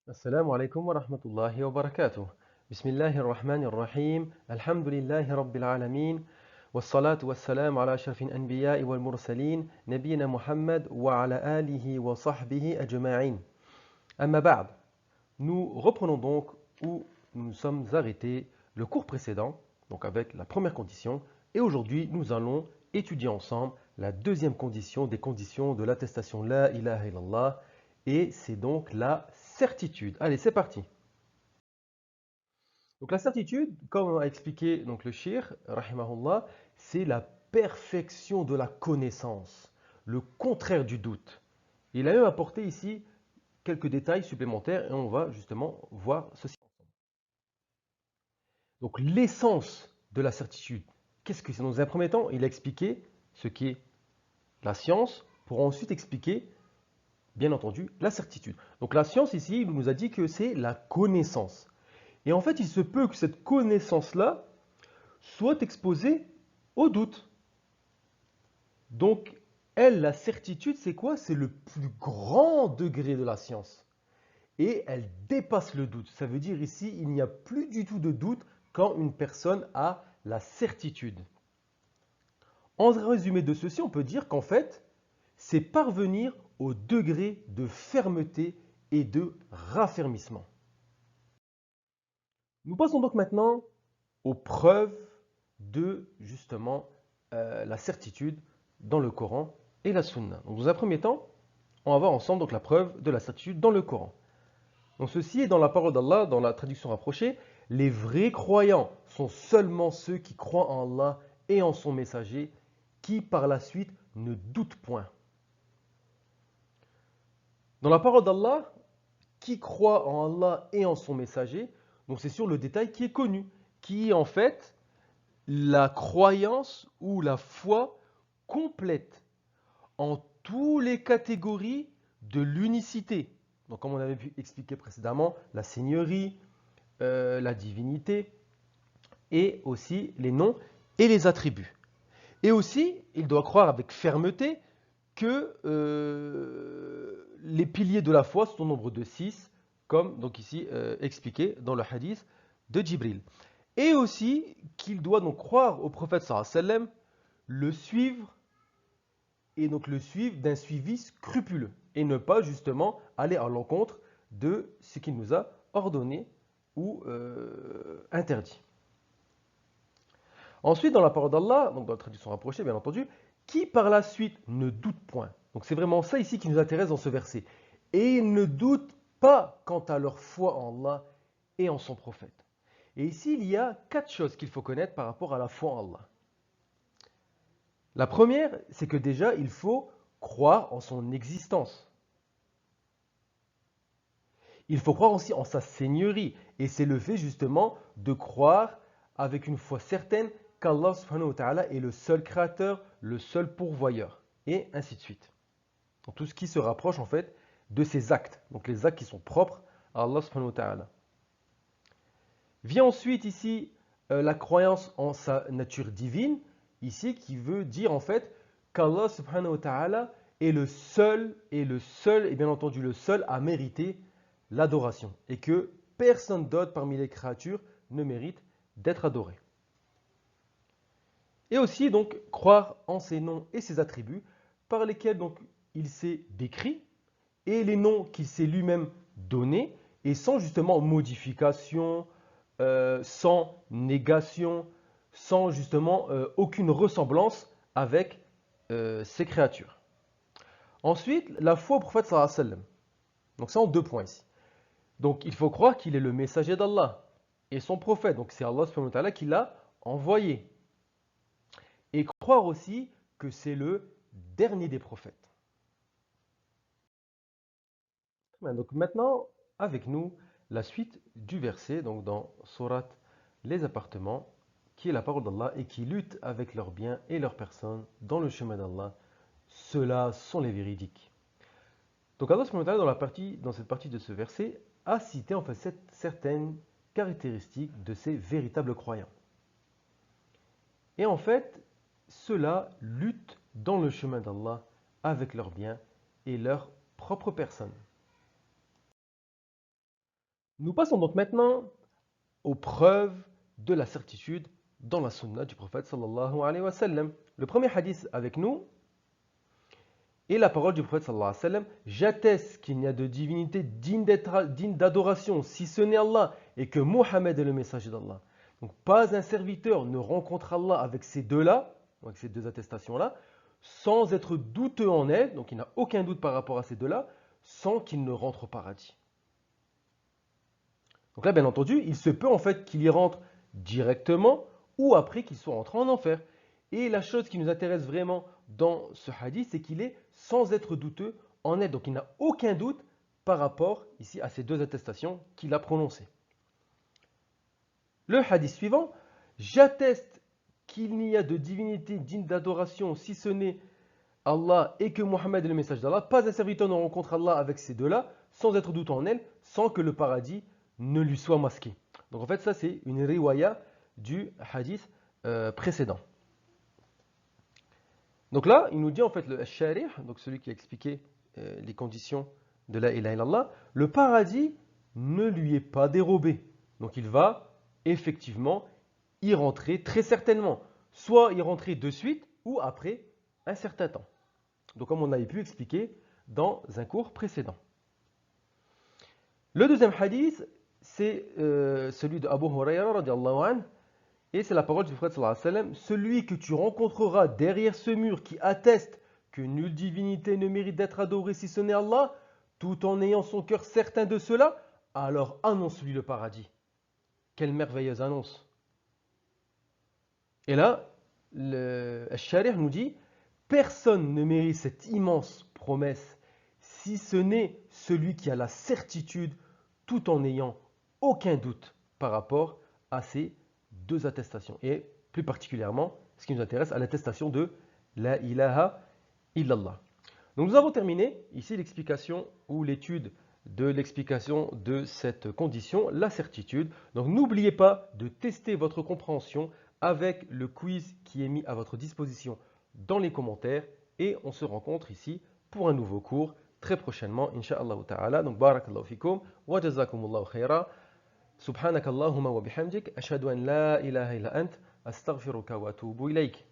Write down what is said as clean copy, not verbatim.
السلام عليكم ورحمة الله وبركاته. بسم الله الرحمن الرحيم. الحمد لله رب العالمين، والصلاة والسلام على أشرف الأنبياء والمرسلين نبينا محمد وعلى آله وصحبه أجمعين. أما بعد, nous reprenons donc où nous nous sommes arrêtés le cours précédent, donc avec la première condition, et aujourd'hui nous allons étudier ensemble la deuxième condition des conditions de l'attestation La ilaha illallah, et c'est donc la certitude. Allez, c'est parti. Donc la certitude, comme a expliqué donc le shir, rahimahullah, c'est la perfection de la connaissance, le contraire du doute. Il a même apporté ici quelques détails supplémentaires et on va justement voir ceci. Donc l'essence de la certitude, qu'est-ce que c'est? Dans un premier temps, il a expliqué ce qui est la science pour ensuite expliquer, bien entendu, la certitude. Donc la science ici, il nous a dit que c'est la connaissance. Et en fait, il se peut que cette connaissance-là soit exposée au doute. Donc, elle, la certitude, c'est quoi? C'est le plus grand degré de la science. Et elle dépasse le doute. Ça veut dire ici, il n'y a plus du tout de doute quand une personne a la certitude. En résumé de ceci, on peut dire qu'en fait, c'est parvenir au degré de fermeté et de raffermissement. Nous passons donc maintenant aux preuves de justement la certitude dans le Coran et la Sunna. Donc, dans un premier temps, on va voir ensemble donc, la preuve de la certitude dans le Coran. Donc, ceci est dans la parole d'Allah, dans la traduction rapprochée. Les vrais croyants sont seulement ceux qui croient en Allah et en son messager, qui par la suite ne doutent point. Dans la parole d'Allah, qui croit en Allah et en son messager, donc c'est sur le détail qui est connu, qui est en fait la croyance ou la foi complète en toutes les catégories de l'unicité. Donc comme on avait pu expliquer précédemment, la seigneurie, la divinité et aussi les noms et les attributs. Et aussi, il doit croire avec fermeté que les piliers de la foi sont au nombre de 6, comme donc ici expliqué dans le hadith de Djibril. Et aussi qu'il doit donc croire au prophète sallallahu alayhi wa sallam, le suivre et donc le suivre d'un suivi scrupuleux et ne pas justement aller à l'encontre de ce qu'il nous a ordonné ou interdit. Ensuite, dans la parole d'Allah, donc dans la traduction rapprochée, bien entendu, qui par la suite ne doute point. Donc c'est vraiment ça ici qui nous intéresse dans ce verset. Et ils ne doutent pas quant à leur foi en Allah et en son prophète. Et ici, il y a 4 choses qu'il faut connaître par rapport à la foi en Allah. La première, c'est que déjà, il faut croire en son existence. Il faut croire aussi en sa seigneurie. Et c'est le fait justement de croire avec une foi certaine qu'Allah subhanahu wa ta'ala est le seul créateur, le seul pourvoyeur. Et ainsi de suite. Donc, tout ce qui se rapproche en fait de ses actes. Donc les actes qui sont propres à Allah subhanahu wa ta'ala. Vient ensuite ici la croyance en sa nature divine. Ici qui veut dire en fait qu'Allah subhanahu wa ta'ala est le seul et bien entendu le seul à mériter l'adoration et que personne d'autre parmi les créatures ne mérite d'être adoré. Et aussi donc croire en ses noms et ses attributs par lesquels donc il s'est décrit et les noms qu'il s'est lui-même donnés et sans justement modification, sans négation, sans justement aucune ressemblance avec ces créatures. Ensuite, la foi au prophète sallallahu alayhi wa sallam. Donc ça en 2 points ici. Donc il faut croire qu'il est le messager d'Allah et son prophète. Donc c'est Allah subhanahu wa ta'ala qui l'a envoyé. Et croire aussi que c'est le dernier des prophètes. Donc maintenant, avec nous, la suite du verset, donc dans Surat Les Appartements, qui est la parole d'Allah et qui lutte avec leurs biens et leurs personnes dans le chemin d'Allah. Ceux-là sont les véridiques. Donc Allah subhanahu wa ta'ala, dans cette partie de ce verset, a cité en fait certaines caractéristiques de ces véritables croyants. Et en fait, ceux-là luttent dans le chemin d'Allah avec leurs biens et leur propre personne. Nous passons donc maintenant aux preuves de la certitude dans la sunna du prophète sallallahu alayhi wa sallam. Le premier hadith avec nous est la parole du prophète sallallahu alayhi wa sallam. J'atteste qu'il n'y a de divinité digne d'adoration si ce n'est Allah et que Mohammed est le messager d'Allah. Donc pas un serviteur ne rencontre Allah avec ces deux-là, avec ces deux attestations-là, sans être douteux en elle, donc il n'a aucun doute par rapport à ces deux-là, sans qu'il ne rentre au paradis. Donc là, bien entendu, il se peut en fait qu'il y rentre directement ou après qu'il soit entré en enfer. Et la chose qui nous intéresse vraiment dans ce hadith, c'est qu'il est sans être douteux en elle. Donc il n'a aucun doute par rapport ici à ces deux attestations qu'il a prononcées. Le hadith suivant, j'atteste qu'il n'y a de divinité digne d'adoration si ce n'est Allah et que Mohammed est le message d'Allah. Pas un serviteur ne rencontre Allah avec ces deux-là, sans être doute en elle, sans que le paradis ne lui soit masqué. Donc en fait, ça c'est une riwaya du hadith précédent. Donc là, il nous dit en fait le Sharih, donc celui qui a expliqué les conditions de la ilaha illallah, le paradis ne lui est pas dérobé. Donc il va effectivement y rentrer très certainement. Soit y rentrer de suite ou après un certain temps. Donc comme on avait pu expliquer dans un cours précédent. Le deuxième hadith, c'est celui de Abu Huraira radiallahu anhu, et c'est la parole du prophète sallallahu alayhi wa sallam. Celui que tu rencontreras derrière ce mur qui atteste que nulle divinité ne mérite d'être adorée si ce n'est Allah, tout en ayant son cœur certain de cela, alors annonce-lui le paradis. Quelle merveilleuse annonce. Et là, le Sharih nous dit, personne ne mérite cette immense promesse si ce n'est celui qui a la certitude tout en n'ayant aucun doute par rapport à ces deux attestations. Et plus particulièrement, ce qui nous intéresse, à l'attestation de la ilaha illallah. Donc nous avons terminé ici l'explication ou l'étude de l'explication de cette condition, la certitude. Donc n'oubliez pas de tester votre compréhension avec le quiz qui est mis à votre disposition dans les commentaires. Et on se rencontre ici pour un nouveau cours très prochainement, incha'Allah ta'ala. Donc barakallahu fikum wa jazakumullahu khaira. سبحانك اللهم وبحمدك أشهد أن لا إله إلا أنت أستغفرك وأتوب إليك